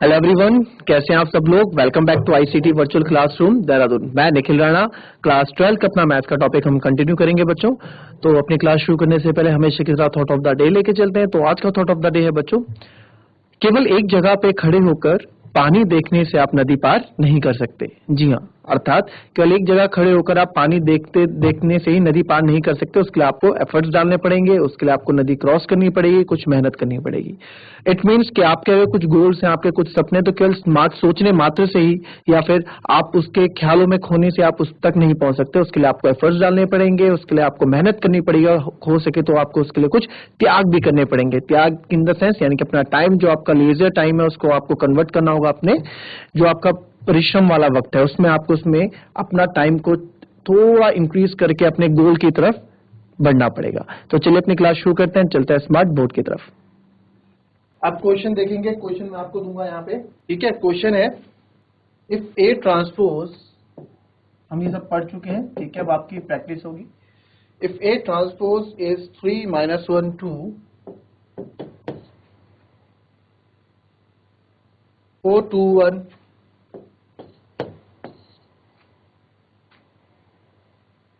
Hello everyone, कैसे हैं आप सब लोग। Welcome back to ICT virtual classroom Dehradun. मैं निखिल राणा, क्लास 12 का अपना मैथ का टॉपिक हम कंटिन्यू करेंगे बच्चों। तो अपनी क्लास शुरू करने से पहले हमेशा की तरह थॉट ऑफ द डे लेके चलते हैं। तो आज का थॉट ऑफ द डे है बच्चों, केवल एक जगह पे खड़े होकर पानी देखने से आप नदी पार नहीं कर सकते। जी हाँ, अर्थात केवल एक जगह खड़े होकर आप पानी देखने से ही नदी पार नहीं कर सकते। उसके लिए आपको एफर्ट्स डालने पड़ेंगे, उसके लिए आपको नदी क्रॉस करनी पड़ेगी, कुछ मेहनत करनी पड़ेगी। इट मीन्स कि आपके अगर कुछ गोल्स हैं, आपके कुछ सपने, तो केवल स्मार्ट सोचने मात्र से ही या फिर आप उसके ख्यालों में खोने से आप उस तक नहीं पहुंच सकते। उसके लिए आपको एफर्ट्स डालने पड़ेंगे, उसके लिए आपको मेहनत करनी पड़ेगी, और हो सके तो आपको उसके लिए कुछ त्याग भी करने पड़ेंगे। त्याग इन द सेंस यानी कि अपना टाइम, जो आपका लेजर टाइम है, उसको आपको कन्वर्ट करना होगा अपने जो आपका परिश्रम वाला वक्त है उसमें आपको उसमें अपना टाइम को थोड़ा इंक्रीज करके अपने गोल की तरफ बढ़ना पड़ेगा। तो चलिए अपनी क्लास शुरू करते हैं, चलते हैं स्मार्ट बोर्ड की तरफ। आप क्वेश्चन देखेंगे, क्वेश्चन मैं आपको दूंगा यहाँ पे। ठीक है, क्वेश्चन है इफ ए ट्रांसपोज, हम ये सब पढ़ चुके हैं। ठीक है, अब आपकी प्रैक्टिस होगी। If A transpose is 3 - 1 2 4 2 1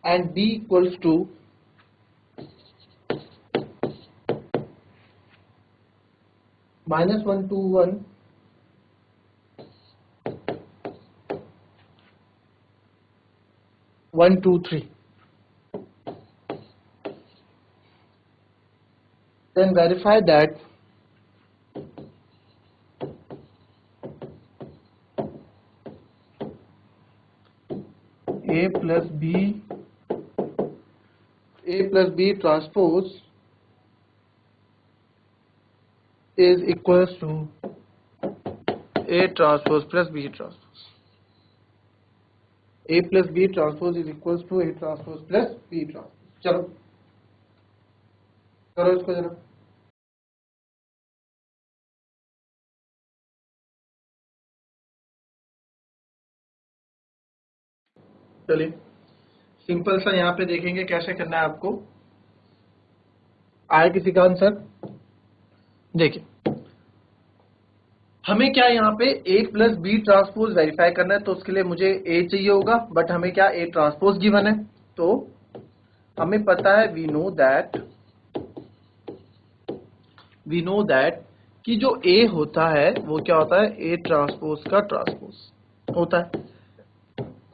and B equals to -1 2 1 1 2 3, then verify that A plus B transpose is equals to A transpose plus B transpose. A plus B transpose is equals to A transpose plus B transpose. चलो करो इसको जरा। चलिए simple सा यहाँ पे देखेंगे कैसे करना है आपको। आया किसी का आंसर? देखिए, हमें क्या यहाँ पे A plus B transpose verify करना है, तो उसके लिए मुझे A चाहिए होगा, बट हमें क्या A ट्रांसपोज गिवन है। तो हमें पता है, वी नो दैट कि जो A होता है वो क्या होता है, A ट्रांसपोज का ट्रांसपोज होता है।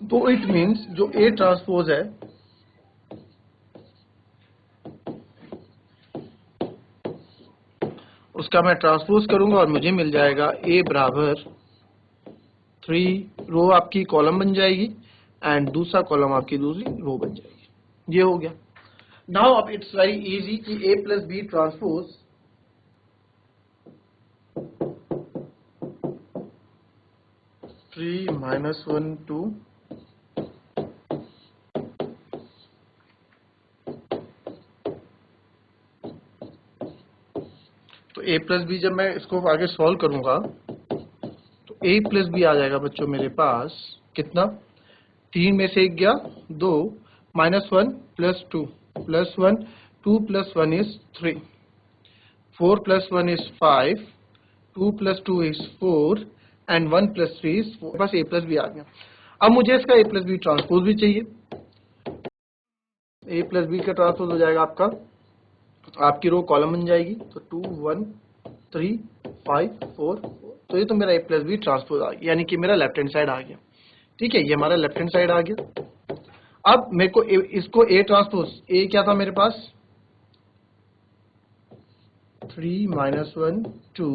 तो इट मीन्स जो A ट्रांसपोज है उसका मैं ट्रांसपोज करूंगा और मुझे मिल जाएगा A बराबर 3 रो आपकी कॉलम बन जाएगी एंड दूसरा कॉलम आपकी दूसरी रो बन जाएगी। ये हो गया। नाउ अब इट्स वेरी इजी कि A प्लस बी ट्रांसपोज -3 - 1 2 तो A प्लस बी, जब मैं इसको आगे सॉल्व करूंगा तो A प्लस बी आ जाएगा बच्चों मेरे पास कितना, 3 में से 1 गया 2, -1 + 2 + 1, 2 + 1 is 3, 4 + 1 is 5, 2 + 2 is 4 and 1 + 3 is 4। बस A प्लस बी आ गया। अब मुझे इसका A प्लस बी ट्रांसपोज भी चाहिए। A प्लस बी का ट्रांसपोज हो जाएगा आपका, आपकी रो कॉलम बन जाएगी, तो 2 1 3 5 4 4। तो ये तो मेरा A प्लस बी ट्रांसपोज आ गया, यानी कि मेरा लेफ्ट हैंड साइड आ गया। ठीक है, ये हमारा लेफ्ट हैंड साइड आ गया। अब मेरे को इसको A ट्रांसपोज, A क्या था मेरे पास, 3 - 1 2,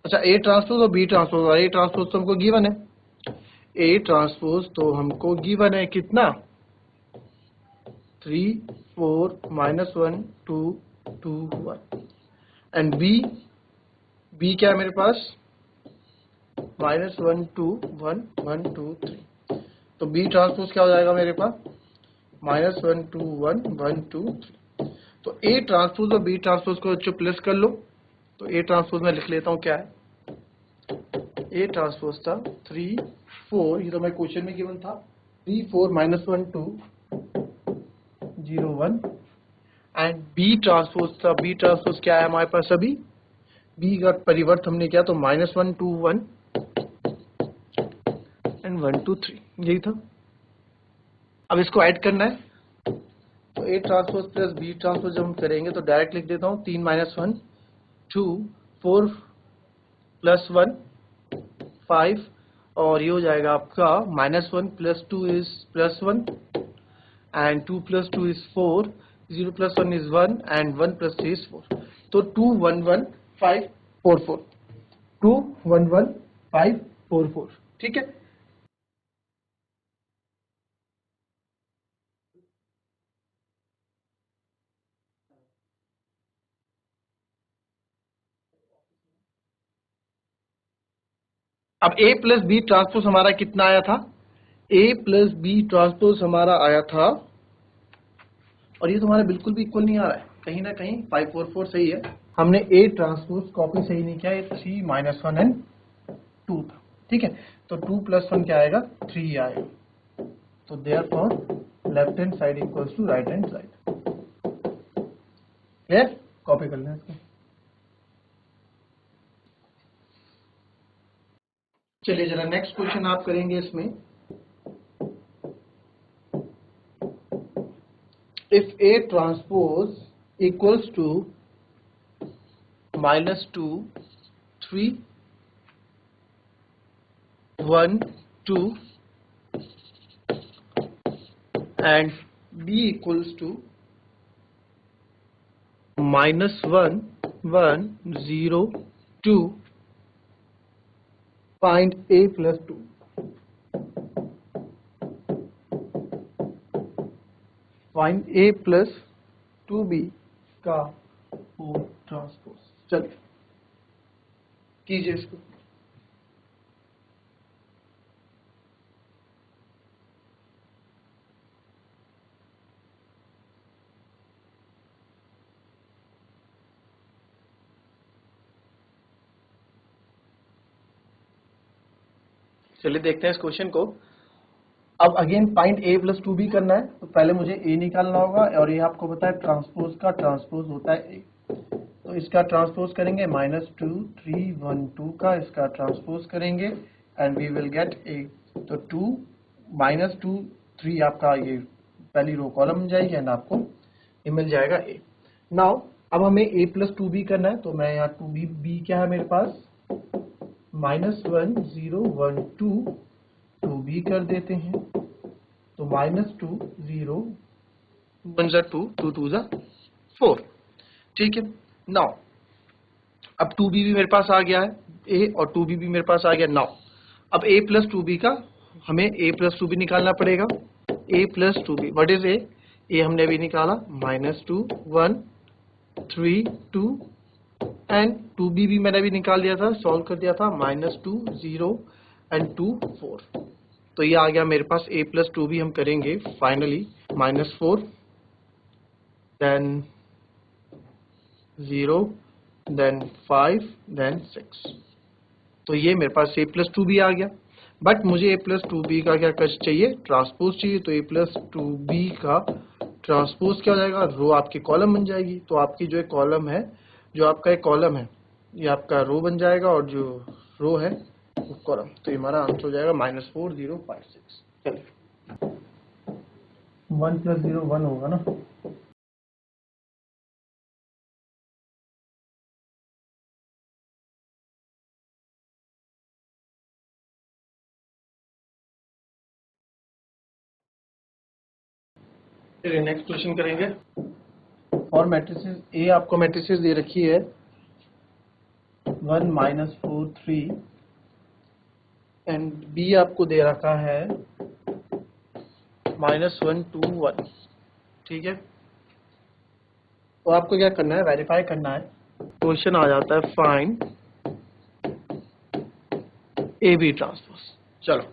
अच्छा A ट्रांसपोज और B ट्रांसपोज, और A ट्रांसपोज तो हमको गिवन है, A ट्रांसपोज तो हमको गिवन है कितना, 3 4 -1 2 2 1 एंड B क्या है मेरे पास, -1 2 1 1 2 3। तो B ट्रांसपोज क्या हो जाएगा मेरे पास, -1 2 1 1 2 3। तो A ट्रांसपोज और B ट्रांसपोज को अच्छे प्लस कर लो। तो A ट्रांसपोज में लिख लेता हूँ क्या है, A ट्रांसपोज था 3 4, ये तो मैं क्वेश्चन में गिवन था, 3 4 -1 2 0 1 एंड B ट्रांसपोज था, B ट्रांसपोज क्या है हमारे पास अभी, बी का परिवर्त हमने किया तो -1 2 1 एंड 1 2 3 यही था। अब इसको ऐड करना है तो A transpose plus B transpose जब हम करेंगे तो डायरेक्ट लिख देता हूँ 3 - 1 2 4 + 1 5 और ये हो जाएगा आपका -1 + 2 is +1 and 2 + 2 is 4, 0 + 1 is 1 and 1 + 3 is 4. तो 2 1 1 5 4 4 2 1 1 5 4 4 ठीक है। अब A + B ट्रांसपोज हमारा कितना आया था? A + B ट्रांसपोज हमारा आया था और ये तुम्हारा बिल्कुल भी इक्वल नहीं आ रहा है, कहीं ना कहीं 5 4 4 सही है, हमने A ट्रांसपोज कॉपी सही नहीं किया, ये 3 - 1 एंड 2 था, ठीक है। तो 2 + 1 क्या आएगा? 3 आएगा। तो therefore left hand side equals to right hand side. Clear? Copy कर लें इसको। चलिए जरा नेक्स्ट क्वेश्चन आप करेंगे इसमें। If A transpose equals to -2 3 1 2 and B equals to -1 1 0 2, find A + 2। Find A + 2B का O ट्रांसपोज। चलिए कीजिए इसको। चलिए देखते हैं इस क्वेश्चन को। अब अगेन फाइंड A + 2B करना है तो पहले मुझे A निकालना होगा और ये आपको पता है ट्रांसपोज का ट्रांसपोज होता है A। तो इसका ट्रांसपोज करेंगे -2 3 1 2 का इसका ट्रांसपोज करेंगे and we will get A। तो 2 -2 3 आपका ये पहली रो कॉलम बन जाएगी एंड आपको ये मिल जाएगा A। नाउ अब हमें A + 2B करना है तो मैं यहाँ 2B क्या है मेरे पास -1 0 1 2 2B कर देते हैं तो -2 0 1 2 2 2 4 ठीक है। नाउ अब 2B भी मेरे पास आ गया है A और 2B भी मेरे पास आ गया। नाउ अब A + 2B का हमें A + 2B निकालना पड़ेगा। A + 2B what is A हमने अभी निकाला -2 1 3 2 एंड 2B भी मैंने अभी निकाल दिया था, सॉल्व कर दिया था -2 0 एंड 2 4। तो ये आ गया मेरे पास A + 2B हम करेंगे फाइनली -4 देन 0 देन 5 देन 6। तो ये मेरे पास A + 2B आ गया। बट मुझे A + 2B का क्या चाहिए? ट्रांसपोज चाहिए। तो A + 2B का ट्रांसपोज क्या हो जाएगा? रो आपकी कॉलम बन जाएगी। तो आपकी जो एक कॉलम है, जो आपका एक कॉलम है ये आपका रो बन जाएगा और जो रो है वो कॉलम। तो ये हमारा आंसर हो जाएगा -4 0 5 6। चलिए 1 + 0 1 होगा ना। चलिए नेक्स्ट क्वेश्चन करेंगे। और मैट्रिसेस A आपको मैट्रिसेस दे रखी है 1 -4 3 एंड B आपको दे रखा है -1 2 1 ठीक है। तो आपको क्या करना है? वेरीफाई करना है। क्वेश्चन आ जाता है फाइंड AB ट्रांसपोज। चलो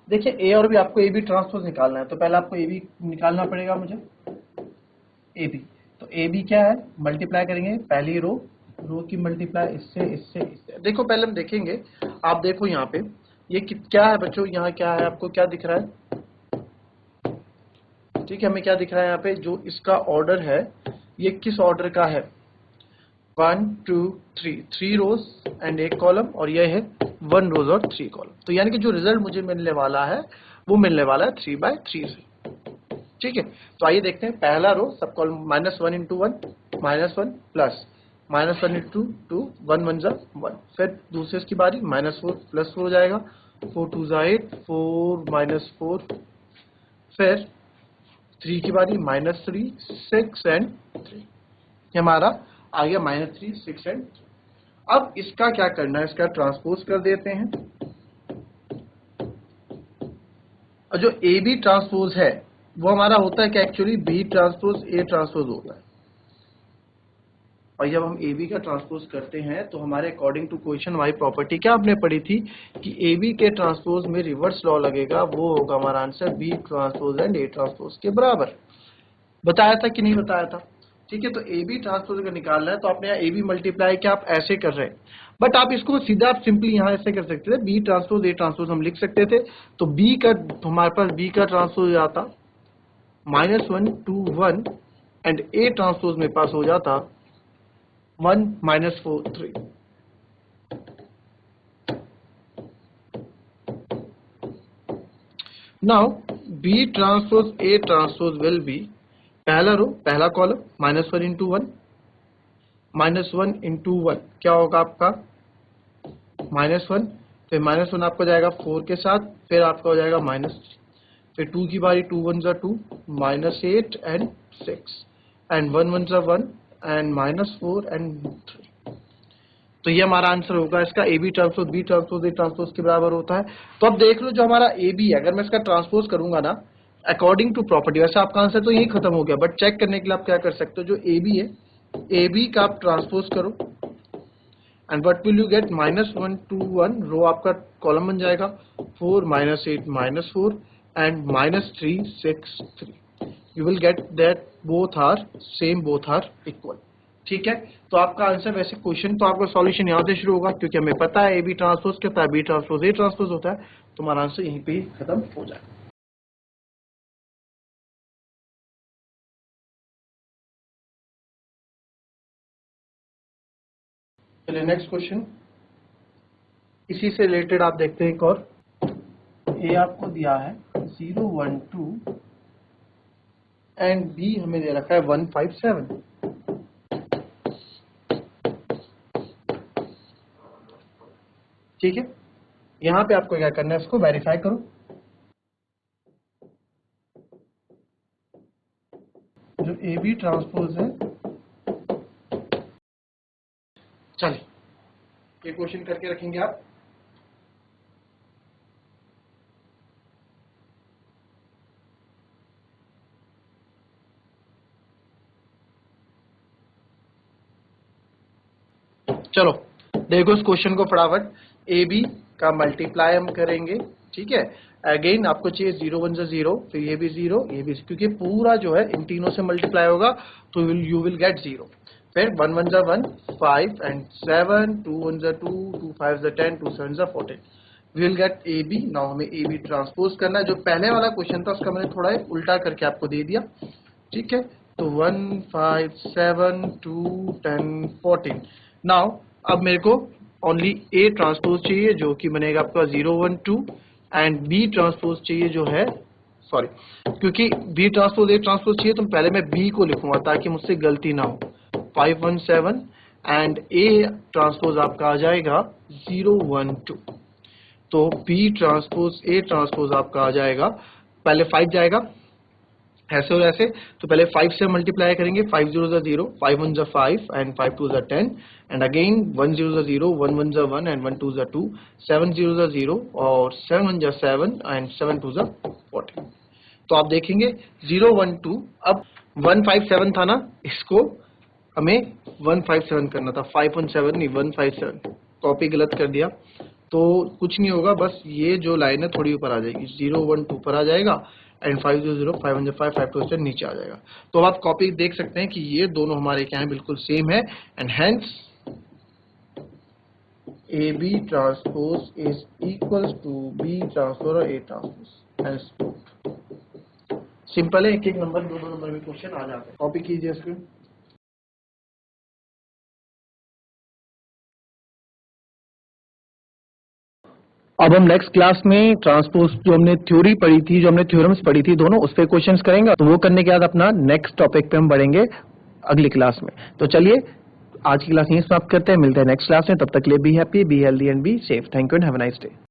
देखिए A और B आपको AB ट्रांसपोज निकालना है तो पहले आपको AB निकालना पड़ेगा मुझे AB। तो AB क्या है? मल्टीप्लाई करेंगे पहली रो की मल्टीप्लाई इससे इससे इससे। देखो पहले हम देखेंगे, आप देखो यहाँ पे ये क्या है बच्चों, यहाँ क्या है आपको क्या दिख रहा है? ठीक है, हमें क्या दिख रहा है यहाँ पे, जो इसका ऑर्डर है ये किस ऑर्डर का है, 1 2 3 रोज एंड एक कॉलम, और ये है 1 रोज और 3 कॉलम। तो यानी कि जो रिजल्ट मुझे मिलने वाला है वो मिलने वाला है 3/3 से। ठीक है, तो आइए देखते हैं। पहला रो सब कॉलम -1 इंटू 1 -1 प्लस -1 इंटू 2 1 1 जा 1। फिर दूसरे की बारी -4 प्लस 4 हो जाएगा, 4 2 जा 8, 4 -4। फिर 3 की बारी -3 6 एंड 3, ये हमारा आ गया -3 6 एंड 3। अब इसका क्या करना है, इसका ट्रांसपोज कर देते हैं। और जो ए बी ट्रांसपोज है वो हमारा होता है कि actually B transpose A transpose होता है। और जब हम ए बी का ट्रांसपोज करते हैं तो हमारे अकॉर्डिंग टू क्वेश्चन हमारी प्रॉपर्टी क्या आपने पढ़ी थी कि ए बी के ट्रांसपोज में रिवर्स लॉ लगेगा, वो होगा हमारा answer B transpose and A transpose के बराबर। बताया था कि नहीं बताया था? ठीक है, तो ए बी ट्रांसपोज अगर निकालना है तो आपने यहाँ ए बी मल्टीप्लाई क्या आप ऐसे कर रहे हैं, बट आप इसको सीधा आप सिंपली यहाँ ऐसे कर सकते थे, बी ट्रांसपोज ए ट्रांसपोज हम लिख सकते थे। तो बी का हमारे पास बी का ट्रांसपोज आता -1 2 1 एंड ए ट्रांसपोज में पास हो जाता 1 -4 3। Now B transpose A transpose will be, पहला रो पहला कॉलम -1 इंटू 1 -1 इंटू 1 क्या होगा आपका -1, फिर -1 आपका जाएगा 4 के साथ, फिर आपका हो जाएगा -3, फिर 2 की बारी 2 1 जा 2 -8 एंड 6 एंड 1 1 जा 1 एंड -4 एंड 3। तो ये हमारा आंसर होगा इसका A B transpose B transpose A transpose के बराबर होता है। तो अब देख लो जो हमारा ए बी है, अगर मैं इसका ट्रांसपोज करूंगा ना अकॉर्डिंग टू प्रॉपर्टी, वैसे आपका आंसर तो यही खत्म हो गया, बट चेक करने के लिए आप क्या कर सकते हो, जो ए बी है ए बी का आप ट्रांसपोज करो and what will you get, -1 2 1 row आपका कॉलम बन जाएगा, 4 -8 -4 and -3 6 3। You will get that both are same, both are equal. ठीक है, तो आपका आंसर, वैसे क्वेश्चन तो आपका सॉल्यूशन यहाँ से शुरू होगा क्योंकि हमें पता है ए बी ट्रांसपोज क्या होता है, बी ट्रांसपोज ए ट्रांसपोज होता है, तो हमारा आंसर यहीं पे ही खत्म हो जाएगा। चलिए नेक्स्ट क्वेश्चन, इसी से रिलेटेड आप देखते हैं एक और। ए आपको दिया है 0 1 2 एंड बी हमें दे रखा है 1 5 7। ठीक है, यहां पे आपको क्या करना है, इसको वेरीफाई करो। जो ए बी ट्रांसपोज है, चलिए ये क्वेश्चन करके रखेंगे आप। चलो देखो इस क्वेश्चन को फटाफट। ए बी का मल्टीप्लाई हम करेंगे, ठीक है। अगेन आपको चाहिए 0 1 जा 0, फिर ये भी 0 ये भी, क्योंकि पूरा जो है इन तीनों से मल्टीप्लाई होगा तो यू विल गेट 0। फिर 1 1 जा 1 5 एंड 7, 2 1 जा 2 2 5 जा 10 2 7 जा 14। We will get A B. Now हमें ए बी ट्रांसपोज करना है। जो पहले वाला क्वेश्चन था उसका मैंने थोड़ा उल्टा करके आपको दे दिया, ठीक है। तो 1 5 7 2 10 14। नाउ अब मेरे को ओनली ए ट्रांसपोज चाहिए जो कि बनेगा आपका 0 1 2 एंड बी ट्रांसपोज चाहिए जो है, सॉरी, क्योंकि बी ट्रांसपोज ए ट्रांसपोज चाहिए तो पहले मैं बी को लिखूंगा ताकि मुझसे गलती ना हो। 5 1 7 एंड ए ट्रांसपोज आपका आ जाएगा 0 1 2। तो बी ट्रांसपोज ए ट्रांसपोज आपका आ जाएगा, पहले 5 जाएगा ऐसे और ऐसे, तो पहले 5 से मल्टीप्लाई करेंगे, 5 0 जा 0, 5 1 जा 5 एंड 5 2 जा 10 एंड अगेन 1 0 जा 0, 1 1 जा 1 एंड 1 2 जा 2, 7 0 जा 0 और 7 1 जा 7 एंड 7 2 जा 14। तो आप देखेंगे 0 1 2, अब 1 5 7 था ना, इसको हमें 1 5 7 करना था, 5 1 7 नहीं 1 5 7, कॉपी गलत कर दिया। तो कुछ नहीं होगा, बस ये जो लाइन है थोड़ी ऊपर आ जाएगी, 0 1 2 पर आ जाएगा एंड 5 0 0 5 1 5 5 2 नीचे आ जाएगा। तो आप कॉपी देख सकते हैं कि ये दोनों हमारे क्या है, बिल्कुल सेम है and hence A B transpose is equals to B transpose और ए ट्रांसपोज। सिंपल है, एक एक नंबर 2-2 नंबर में क्वेश्चन आ जाते हैं। कॉपी कीजिए इसको। अब हम नेक्स्ट क्लास में ट्रांसपोज जो हमने थ्योरी पढ़ी थी, जो हमने थ्योरम्स पढ़ी थी दोनों, उस पे क्वेश्चंस करेंगे। तो वो करने के बाद अपना नेक्स्ट टॉपिक पे हम बढ़ेंगे अगली क्लास में। तो चलिए आज की क्लास यहीं समाप्त करते हैं, मिलते हैं नेक्स्ट क्लास में। तब तक के लिए be happy, be healthy and be safe. Thank you and have a nice day.